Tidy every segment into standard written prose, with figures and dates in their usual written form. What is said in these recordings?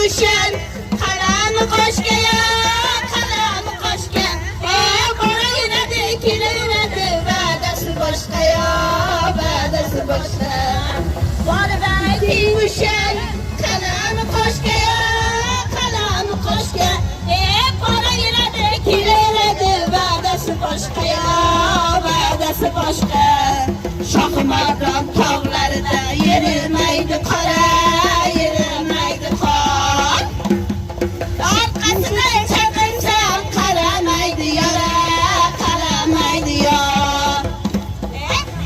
düşen kalanı koşke ya kalanı koşke Kora yine dikilinedi Vadesi başka ya Vadesi başka Var verdi düşen kalanı koşke ya kalanı koşke Kora yine dikilinedi Vadesi başka ya Vadesi başka Şahmardan tağlarda yerimeydi kara yerimeydi kar Arkasına çakınsam karamaydı yara karamaydı yar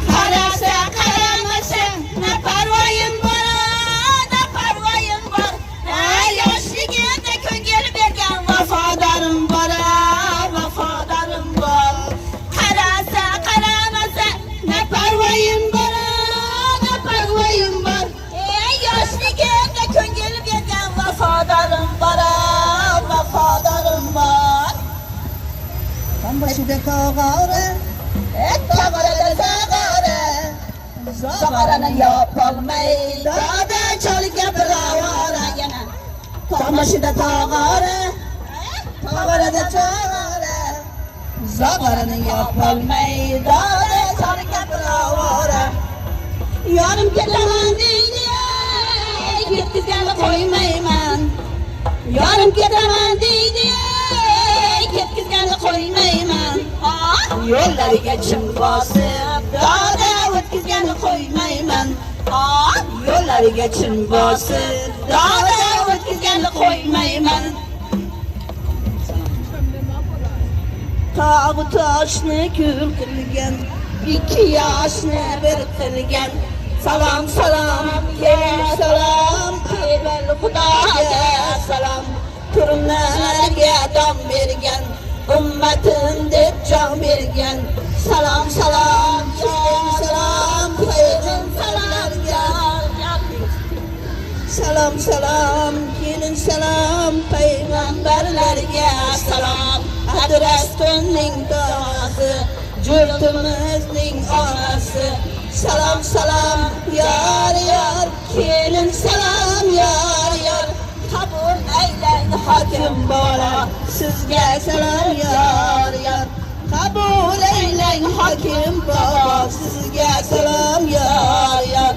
Karasa karamasa ne parvayım var ne parvayım var Yaşlı geldi köngel bergen vafadarım var vafadarım var Karasa karamasa ne parvayım var ne parvayım var Yaşlı geldi köngel bergen vafadarım var vafadarım var Başıda tağara, Tağara da tağara Zağaranı yapılmayı Dağda çalık yapılavara gene başıda tağara, tağara da tağara. Zağaranı yapılmayı Dağda çalık yapılavara Yarım ketemen deydi Ketkizgeni koymayman Yarım ketemen deydi Ketkizgeni koymayman Yolları geçin basıp Dağda ötkizgeni koymayman Yolları geçin basıp Dağda ötkizgeni koymayman Tağı taşını kül kılgen, İki yaşını bir kılgen Salam salam ye salam Peyvel Hudaya salam Turunlarga dam bergen Ümmetin deb can bergen Salam salam ye salam Peyvel salamga salam salam, gelin salam, Peygamberlerge salam Adrestonning doğası Jurtimizning onasi Salam salam yar yar Kelin salam yar yar Kabul eyleyin hakim bola Sizge salam yar yar Kabul eyleyin hakim bola Sizge salam yar yar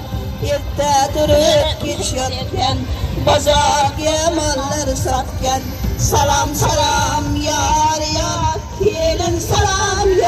Erta turib kech yotgan Bozorga mollar sotgan Salam salam yar yar Kelin salam